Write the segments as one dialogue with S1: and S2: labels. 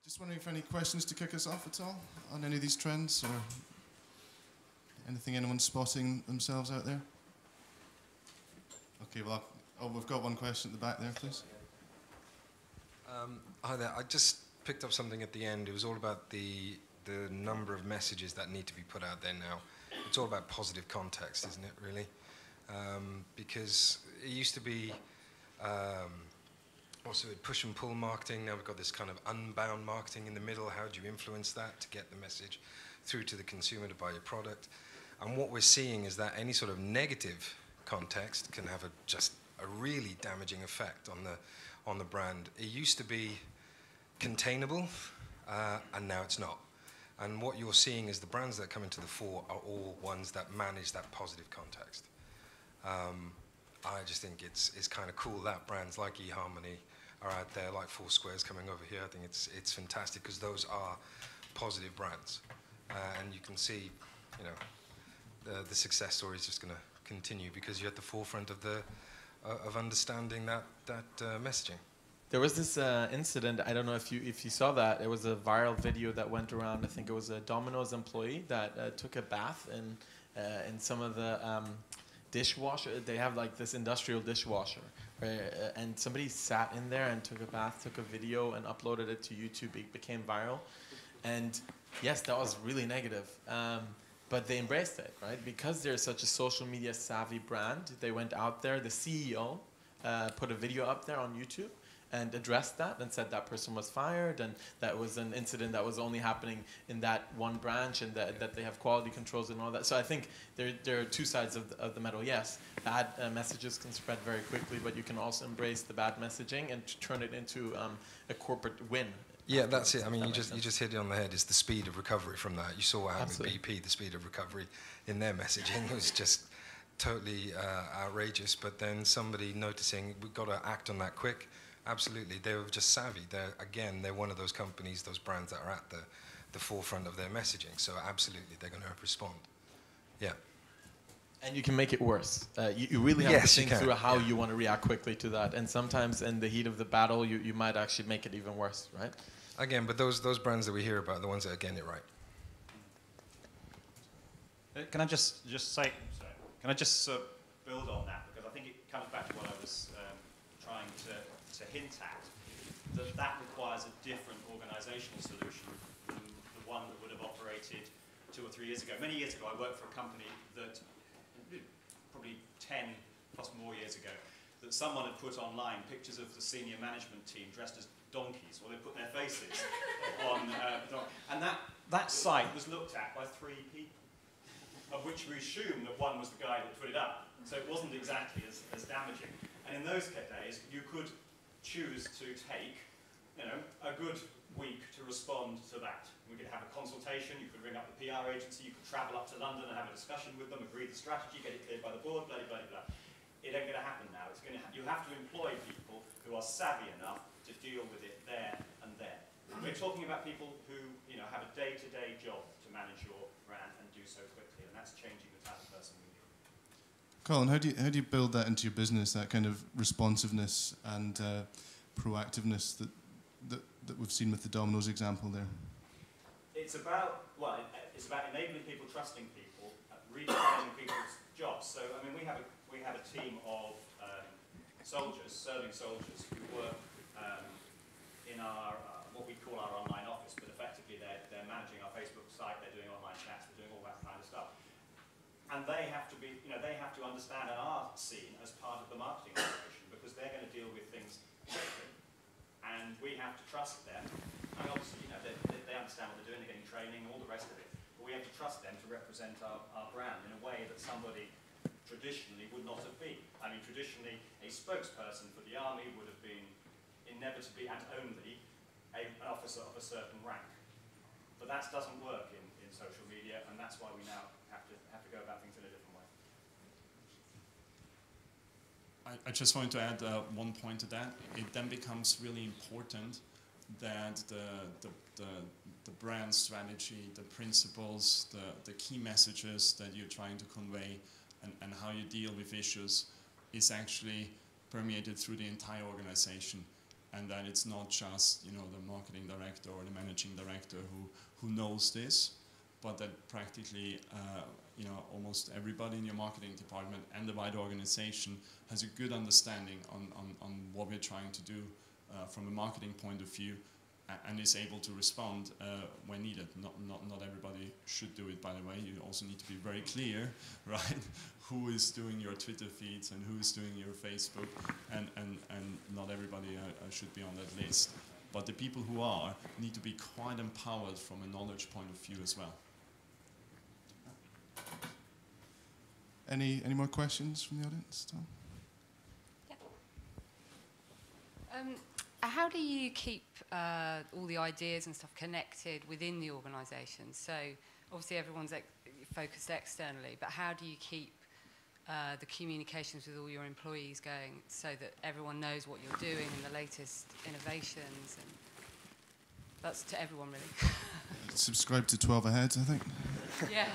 S1: Just wondering if any questions to kick us off at all on any of these trends or anything anyone's spotting themselves out there? Okay, well, we've got one question at the back there, please.
S2: Hi there. I just picked up something at the end. It was all about the number of messages that need to be put out there now. It's all about positive context, isn't it, really? Because it used to be also push and pull marketing. Now we've got this kind of unbound marketing in the middle. How do you influence that to get the message through to the consumer to buy your product? And what we're seeing is that any sort of negative context can have just a really damaging effect on the brand. It used to be containable, and now it's not. And what you're seeing is the brands that come into the fore are all ones that manage that positive context. I just think it's kind of cool that brands like eHarmony are out there, like Foursquare's coming over here. I think it's fantastic because those are positive brands, and you can see, you know, the success story is just going to continue because you're at the forefront of understanding that messaging.
S3: There was this incident. I don't know if you saw that. It was a viral video that went around. I think it was a Domino's employee that took a bath in some of the dishwasher. They have like this industrial dishwasher, right? And somebody sat in there and took a bath, took a video, and uploaded it to YouTube. It became viral, and yes, that was really negative. But they embraced it, right? Because they're such a social media savvy brand. They went out there. The CEO put a video up there on YouTube and addressed that and said that person was fired and that was an incident that was only happening in that one branch and that they have quality controls and all that. So I think there are two sides of the medal. Yes, bad messages can spread very quickly, but you can also embrace the bad messaging and turn it into a corporate win.
S2: Yeah, that's it. I mean, you just hit it on the head. It's the speed of recovery from that. You saw what happened with BP, the speed of recovery in their messaging was just totally outrageous. But then somebody noticing, we've got to act on that quick. Absolutely, they were just savvy. They're one of those companies, those brands that are at the forefront of their messaging. So absolutely, they're going to respond. Yeah.
S3: And you can make it worse. You really have to think through how you want to react quickly to that. And sometimes in the heat of the battle, you might actually make it even worse, right?
S2: Again, but those brands that we hear about are the ones that are getting it right.
S4: Can I just say, can I just build on that? Because I think it comes back to what I was trying to hint at, that requires a different organisational solution than the one that would have operated 2 or 3 years ago. Many years ago, I worked for a company that, probably 10 plus more years ago, that someone had put online pictures of the senior management team dressed as donkeys, or they put their faces on and that site was looked at by 3 people, of which we assume that one was the guy that put it up. So it wasn't exactly as damaging. And in those days, you could choose to take, a good week to respond to that. We could have a consultation, you could ring up the PR agency, you could travel up to London and have a discussion with them, agree the strategy, get it cleared by the board, blah, blah, blah, blah. It ain't going to happen now. You have to employ people who are savvy enough to deal with it there and then. We're talking about people who, have a day-to-day job to manage your brand and do so quickly, and that's changing the type of person we need.
S1: Colin, how do you build that into your business, that kind of responsiveness and proactiveness that we've seen with the Domino's example there?
S4: It's about enabling people, trusting people, redefining people's jobs. So I mean, we have a team of serving soldiers who work in our what we call our online office, but effectively they're managing our Facebook site, they're doing online chats, they're doing all that kind of stuff. And they have to be, they have to understand and are seen as part of the marketing operation because they're going to deal with things quickly. And we have to trust them. I mean, obviously, they understand what they're doing, they're getting training, all the rest of it. But we have to trust them to represent our brand in a way that somebody traditionally would not have been. I mean, traditionally, a spokesperson for the army would have been inevitably and only an officer of a certain rank. But that doesn't work in social media, and that's why we now have to go about things in a different way.
S5: I just wanted to add one point to that. It then becomes really important that the brand strategy, the principles, the key messages that you're trying to convey and how you deal with issues is actually permeated through the entire organization. and that it's not just the marketing director or the managing director who knows this, but that practically almost everybody in your marketing department and the wider organization has a good understanding on what we're trying to do from a marketing point of view, and is able to respond when needed. Not everybody should do it, by the way. You also need to be very clear, right? Who is doing your Twitter feeds and who is doing your Facebook, and not everybody should be on that list. But the people who are need to be quite empowered from a knowledge point of view as well.
S1: Any more questions from the audience, Tom?
S6: Yeah. How do you keep all the ideas and stuff connected within the organisation? So obviously everyone's focused externally, but how do you keep the communications with all your employees going so that everyone knows what you're doing and the latest innovations? And that's to everyone, really.
S1: Subscribe to 12 Ahead, I think.
S6: Yeah.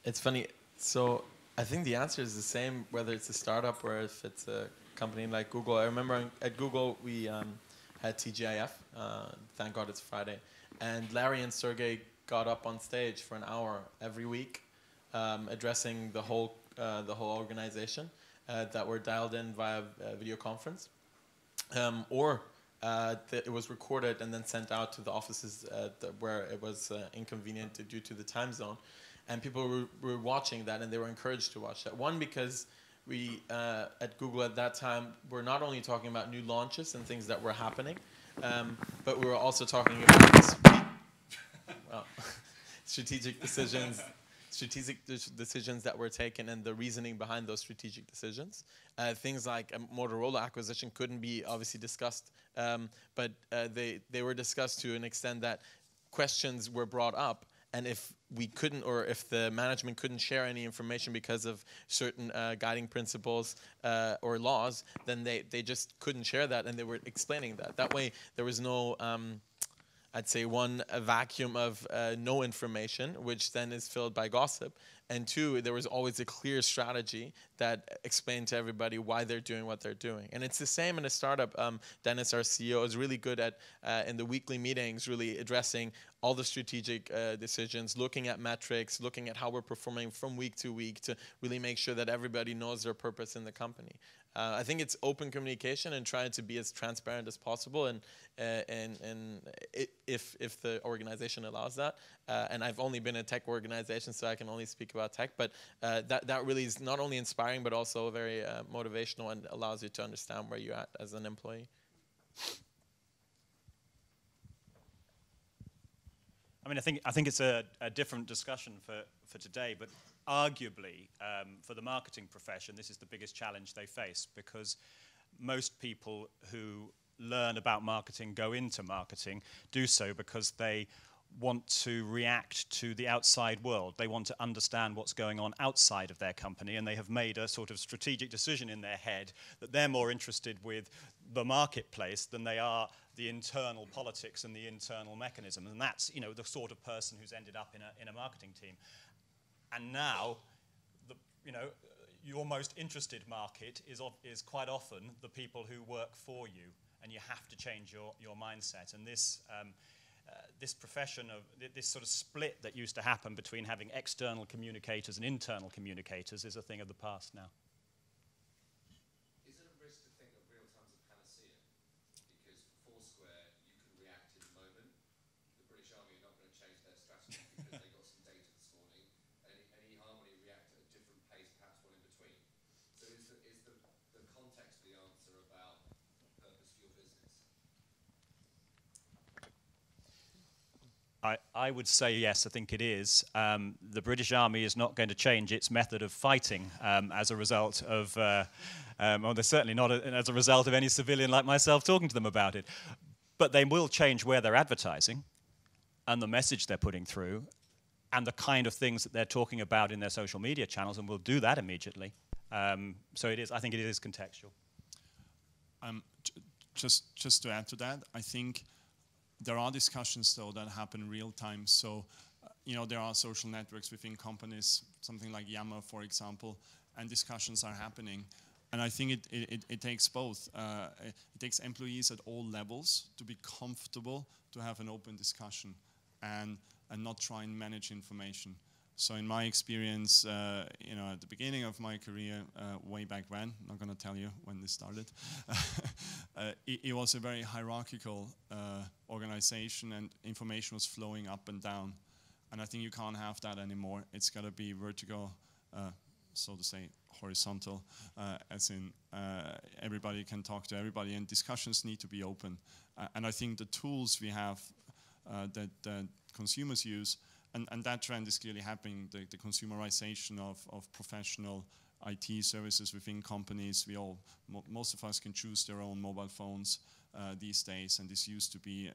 S3: It's funny. So I think the answer is the same whether it's a startup or if it's a company like Google. I remember at Google we had TGIF. Thank God it's Friday. And Larry and Sergey got up on stage for an hour every week, addressing the whole organization that were dialed in via video conference, or it was recorded and then sent out to the offices where it was inconvenient due to the time zone. And people were watching that, and they were encouraged to watch that. One, because we, at Google at that time, were not only talking about new launches and things that were happening, but we were also talking about strategic decisions that were taken and the reasoning behind those strategic decisions. Things like a Motorola acquisition couldn't be obviously discussed, but they were discussed to an extent that questions were brought up. And if we couldn't, or if the management couldn't share any information because of certain guiding principles or laws, then they just couldn't share that, and they were explaining that. That way, there was no, I'd say, a vacuum of no information, which then is filled by gossip. And two, there was always a clear strategy that explained to everybody why they're doing what they're doing. And it's the same in a startup. Dennis, our CEO, is really good at, in the weekly meetings, really addressing all the strategic decisions, looking at metrics, looking at how we're performing from week to week to really make sure that everybody knows their purpose in the company. I think it's open communication and trying to be as transparent as possible, and if the organization allows that. And I've only been in a tech organization, so I can only speak about tech. But that really is not only inspiring, but also very motivational and allows you to understand where you're at as an employee.
S4: I mean, I think it's a different discussion for today, but arguably for the marketing profession, this is the biggest challenge they face, because most people who learn about marketing, go into marketing, do so because they want to react to the outside world. They want to understand what's going on outside of their company, and they have made a sort of strategic decision in their head that they're more interested with the marketplace than they are the internal politics and the internal mechanism. And that's, the sort of person who's ended up in a marketing team. And now, your most interested market is quite often the people who work for you, and you have to change your mindset. And this profession of this sort of split that used to happen between having external communicators and internal communicators is a thing of the past now.
S7: Is it a risk to think of real time as a panacea? Because Foursquare, you can react in the moment. The British Army are not going to change their strategy because they got some data this morning. And eHarmony react at a different pace, perhaps one in between. So is the context the answer about purpose for your business?
S4: I would say yes, I think it is. The British Army is not going to change its method of fighting as a result of, well, they're certainly not as a result of any civilian like myself talking to them about it. But they will change where they're advertising and the message they're putting through and the kind of things that they're talking about in their social media channels, and we'll do that immediately. So it is. I think it is contextual.
S5: Just to add to that, I think there are discussions, though, that happen real time. So, there are social networks within companies, something like Yammer, for example, and discussions are happening. And I think it takes both. It takes employees at all levels to be comfortable to have an open discussion and not try and manage information. So in my experience, at the beginning of my career, way back when, I'm not going to tell you when this started, it was a very hierarchical organization, and information was flowing up and down. And I think you can't have that anymore. It's got to be vertical, so to say, horizontal, as in everybody can talk to everybody, and discussions need to be open. And I think the tools we have that consumers use, and that trend is clearly happening, the consumerization of professional IT services within companies. Most of us can choose their own mobile phones these days, and this used to be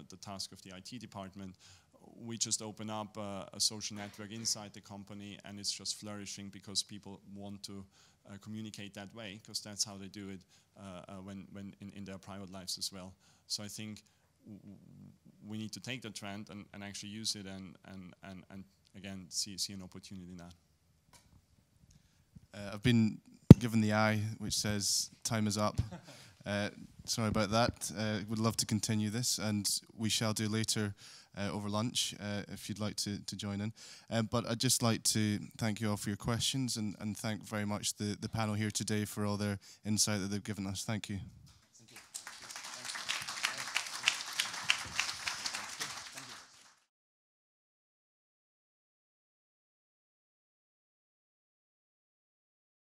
S5: the task of the IT department. We just open up a social network inside the company, and it's just flourishing because people want to communicate that way, because that's how they do it when in their private lives as well. So I think we need to take the trend and actually use it and again see an opportunity in that.
S1: I've been given the eye which says time is up. Sorry about that. Would love to continue this, and we shall do later over lunch if you'd like to join in. But I'd just like to thank you all for your questions, and thank very much the panel here today for all their insight that they've given us. Thank you.